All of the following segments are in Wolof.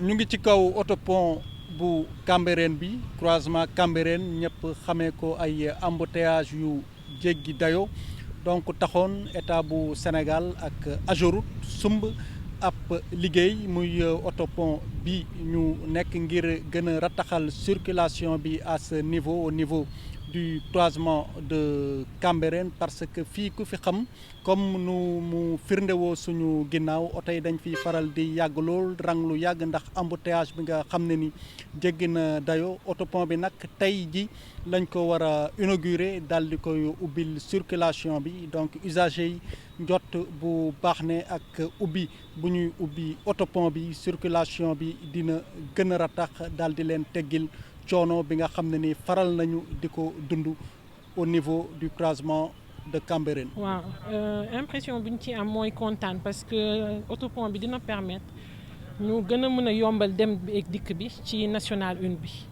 ñu ngi ci kaw autopont bu Cambérène bi croisement Cambérène ñëpp xamee ko ay embouteillage yu jéggi dayo donc taxoon état bu Sénégal ak Ageroute sumb ab liggéey muy autopont bi ñu nekk ngir gën a rattaxal circulation bi à ce niveau au niveau du croisement de Cambérène parce que fii ku fi xam comme nu mu firndewoo suñu ginnaaw oto yi dañ fiy faral di yàgg lool rang lu yàgg ndax embouteillage bi nga xam ne ni jéggi na dayo autopont bi nag tey ji lañ ko war a inaugurer daal di koy ubbil circulation bi donc usagers yi njot bu baax ne ak ubbi bu ñuy ubbi autopont bi circulation bi dina gën a ratax daal di leen teggil coono bi nga xam ne ni faral nañu di ko dund au niveau du croisement de Cambérène. waaw impression bi ñu ci am mooy kontaan parce que autopont bi dina permettre ñu gën a mën a yombal dem bi ak dikk bi ci national 1 bi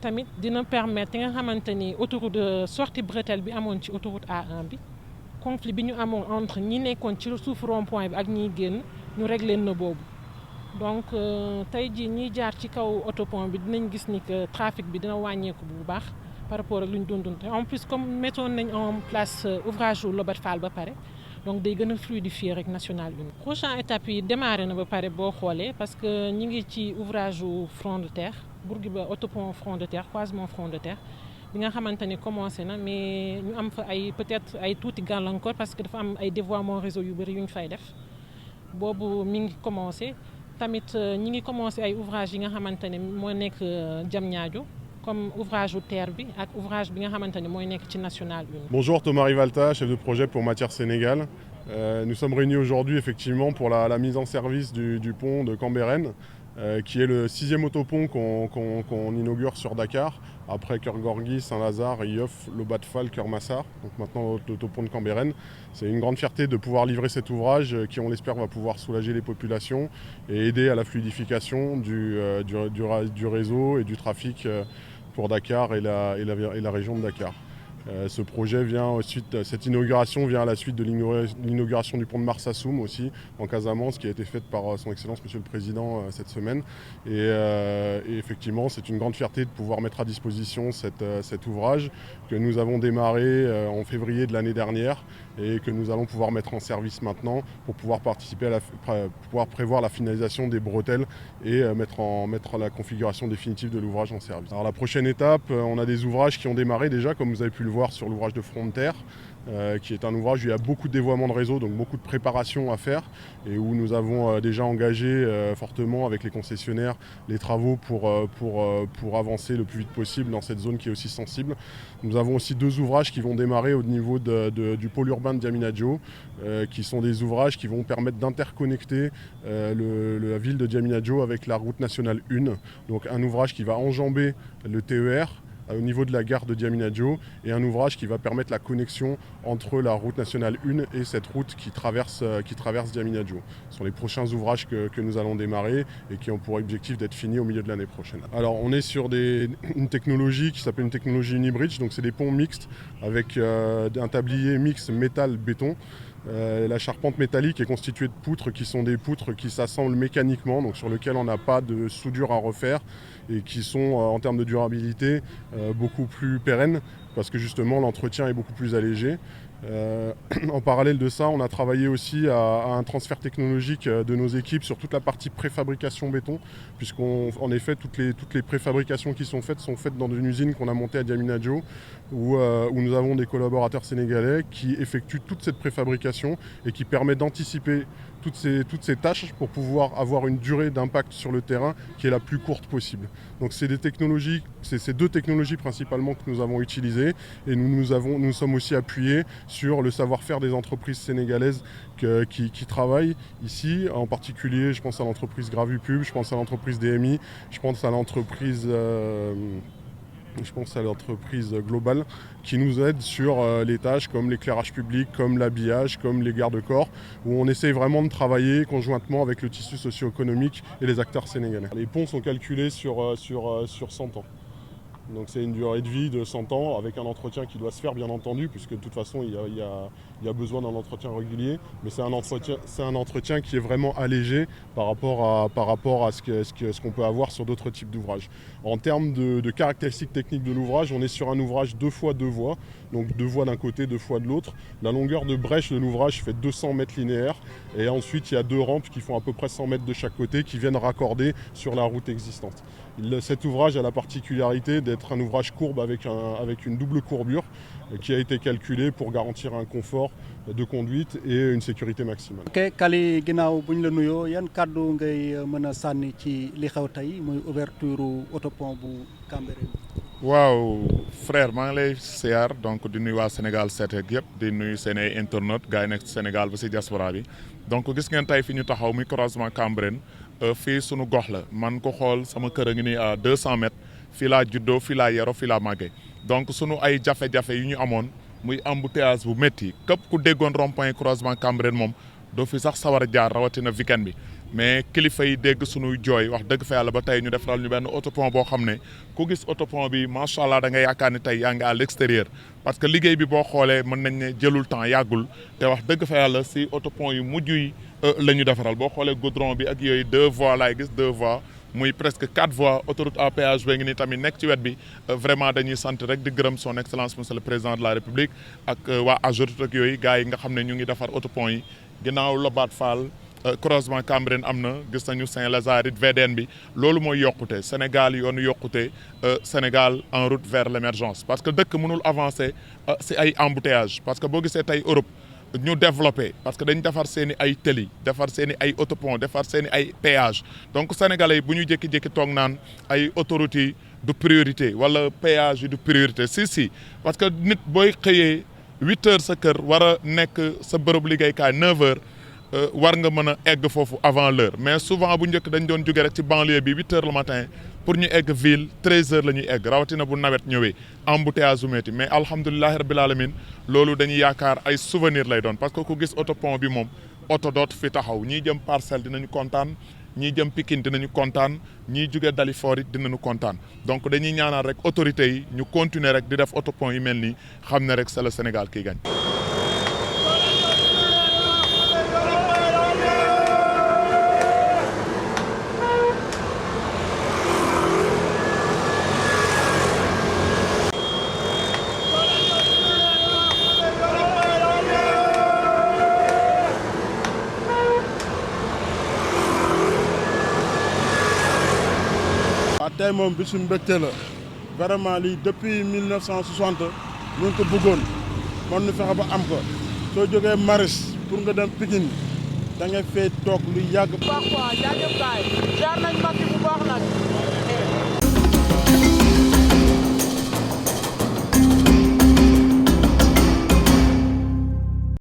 tamit dina permettre nga xamante ni autoroute sortie bretelle bi amoon ci autoroute A1 bi conflit bi ñu amoon entre ñi nekkoon ci suuf rond-point bi ak ñiy génn ñu réglé na boobu. donc tey jii ñiy jaar ci kaw autopont bi dinañ gis ni que trafic bi dina wàññeeku bu baax par rapport ak lu ñu doon dund en plus comme mettoon nañ en place ouvrage yu Lobat Fall ba pare donc day gën a fluidifier rek national 1. prochaine étape yi démarré na ba pare boo xoolee parce que ñi ngi ci ouvrage yu front de terre Bourguiba autopont front de terre croisement front de terre bi nga xamante ni commencé na mais ñu am fa ay peut-être ay tuuti gàllankoor parce que dafa am ay dévoiement réseau yu bëri yu ñu fay def boobu mi ngi commencé. tamit ñi ngi commencé ay ouvrage yi nga xamante ne moo nekk Diamniadio comme ouvrage u terre bi ak ouvrage bi nga xamante ne mooy nekk ci national 1. Bonjour, Thomas Rivalta, chef de projet pour Matière Sénégal. Nous sommes réunis aujourd'hui effectivement pour la mise en service du pont de Cambérène, qui est le 6e autopont qu'on inaugure sur Dakar, après Keur Gorgui, Saint-Lazare, Yoff, Lobat Fall, Keur Massar, donc maintenant l'autopont de Cambérène. C'est une grande fierté de pouvoir livrer cet ouvrage qui, on l'espère, va pouvoir soulager les populations et aider à la fluidification du réseau et du trafic pour Dakar et la région de Dakar. Ce projet vient ensuite, cette inauguration vient à la suite de l'inauguration du pont de Marsassoum aussi en Casamance qui a été faite par son Excellence Monsieur le Président cette semaine et effectivement c'est une grande fierté de pouvoir mettre à disposition cet ouvrage que nous avons démarré en février de l'année dernière et que nous allons pouvoir mettre en service maintenant pour pouvoir participer pouvoir prévoir la finalisation des bretelles et mettre la configuration définitive de l'ouvrage en service. Alors la prochaine étape, on a des ouvrages qui ont démarré déjà comme vous avez pu le voir sur l'ouvrage de front de terre, qui est un ouvrage où il y a beaucoup de dévoiement de réseau, donc beaucoup de préparation à faire et où nous avons déjà engagé fortement avec les concessionnaires les travaux pour avancer le plus vite possible dans cette zone qui est aussi sensible. Nous avons aussi 2 ouvrages qui vont démarrer au niveau du pôle urbain de Diamniadio, qui sont des ouvrages qui vont permettre d'interconnecter la ville de Diamniadio avec la route nationale 1, donc un ouvrage qui va enjamber le TER au niveau de la gare de Diamniadio et un ouvrage qui va permettre la connexion entre la route nationale 1 et cette route qui traverse Diamniadio. Ce sont les prochains ouvrages que nous allons démarrer et qui ont pour objectif d'être finis au milieu de l'année prochaine. Alors on est sur une technologie qui s'appelle une technologie Unibridge, donc c'est des ponts mixtes avec un tablier mixte métal-béton. La charpente métallique est constituée de poutres qui sont des poutres qui s'assemblent mécaniquement, donc sur lesquelles on n'a pas de soudure à refaire et qui sont en termes de durabilité beaucoup plus pérennes parce que justement l'entretien est beaucoup plus allégé. En parallèle de ça, on a travaillé aussi à un transfert technologique de nos équipes sur toute la partie préfabrication béton, puisqu'en effet, toutes les préfabrications qui sont faites dans une usine qu'on a montée à Diamniadio, où nous avons des collaborateurs sénégalais qui effectuent toute cette préfabrication et qui permet d'anticiper toutes ces tâches pour pouvoir avoir une durée d'impact sur le terrain qui est la plus courte possible. Donc c'est ces 2 technologies principalement que nous avons utilisées et nous sommes aussi appuyés sur le savoir-faire des entreprises sénégalaises qui travaillent ici, en particulier je pense à l'entreprise Gravupub, je pense à l'entreprise DMI, je pense à l'entreprise globale qui nous aide sur les tâches comme l'éclairage public, comme l'habillage, comme les garde-corps, où on essaye vraiment de travailler conjointement avec le tissu socio-économique et les acteurs sénégalais. Les ponts sont calculés sur 100 ans. Donc c'est une durée de vie de 100 ans avec un entretien qui doit se faire bien entendu, puisque de toute façon il y a besoin d'un entretien régulier, mais c'est un entretien qui est vraiment allégé par rapport à ce qu'on peut avoir sur d'autres types d'ouvrages. En termes de caractéristiques techniques de l'ouvrage, on est sur un ouvrage 2 fois 2 voies, donc 2 voies d'un côté, 2 fois de l'autre. La longueur de brèche de l'ouvrage fait 200 mètres linéaires, et ensuite il y a 2 rampes qui font à peu près 100 mètres de chaque côté qui viennent raccorder sur la route existante. Cet ouvrage a la particularité d'être un ouvrage courbe avec une double courbure qui a été calculée pour garantir un confort de conduite et une sécurité maximale. ok Kali ginnaaw bu ñu la nuyoo yan kàddu ngay mën a sànni ci li xew tey muy ouverture autopont bu Cambérène. waaw frère maa ngi lay siyaar donc di nuyu waa Sénégal 7 ak yëpp di nuyu seen ay internautes gars yi nekk Sénégal ba si diaspora bi donc gis ngeen tey fi ñu taxaw muy croisement Cambérène fii sunu gox la man ko xool sama kër a ngi nii à 200 mètres fii laa juddoo fii laa yaroo fii laa màggee donc sunu ay jafe-jafe yu ñu amoon muy embouteillage bu métti képp ku déggoon rond-point croisement Cambérène moom doo fi sax sawar a jaar rawatina weekend bi mais kilifa yi dégg sunuy jooy wax dëgg fa yàlla ba tey ñu defaral ñu benn autopont boo xam ne ku gis autopont bi macha allah da nga yaakaar ni tey yaa ngi à l'extérieur parce que liggéey bi boo xoolee mën nañ ne jëlul temps yàggul te wax dëgg fa yàlla si autopont yu mujj yi la ñu defaral boo xoolee goudron bi ak yooyu 2 voies laay gis 2 voies muy presque 4 voies autoroute à péage ba ngi ni tamit nekk ci wet bi vraiment dañuy sant rek di gërëm son excellence monsieur le président de la république ak waa AGEROUTE ak yooyu gars yi nga xam ne ñu ngi defar autopont yi ginnaaw Lobatt Fall croisement Cambérène am na gis nañu Saint-Lazare it VDN bi loolu mooy yokkute Sénégal yoonu yokkute Sénégal en route vers l'émergence parce que dëkk mënul avancer si ay embouteillage parce que boo gisee tey Europe ñu développé parce que dañ defar seen i ay tëli defar seen i ay autopont defar seen i ay péage donc sénégalais yi bu ñu jékki-jékki toog naan ay autoroutes yi du priorité wala péage yi du priorité si parce que nit booy xëyee 8 heures sa kër war a nekk sa bërëb liggéeykaay 9 heures war nga mën a egg foofu avant l'heure mais souvent bu njëkk dañ doon jóge rek ci banlieue bi 8 heures le matin pour ñu egg ville 13 heures la ñuy egg rawatina bu nawet ñëwee embouteillage bu métti mais alhamdulilahi rabbil alamin loolu dañuy yaakaar ay souvenir lay doon parce que ku gis autopont bi moom oto dootu fi taxaw ñii jëm Parcelles dinañu kontaan ñii jëm Pikine dinañu kontaan ñii jóge Dalifort it dinañu kontaan donc dañuy ñaanal rek autorités yi ñu continuer rek di def autopont yi mel nii xam ne rek c'est le Sénégal qui gagne. tey moom bisu mbégte la vraiment lii depuis 1960 ñu ngi ko bëggoon mën nu fexe ba am ko soo jógee Maris pour nga dem Pikine da ngay fay toog lu yàgg.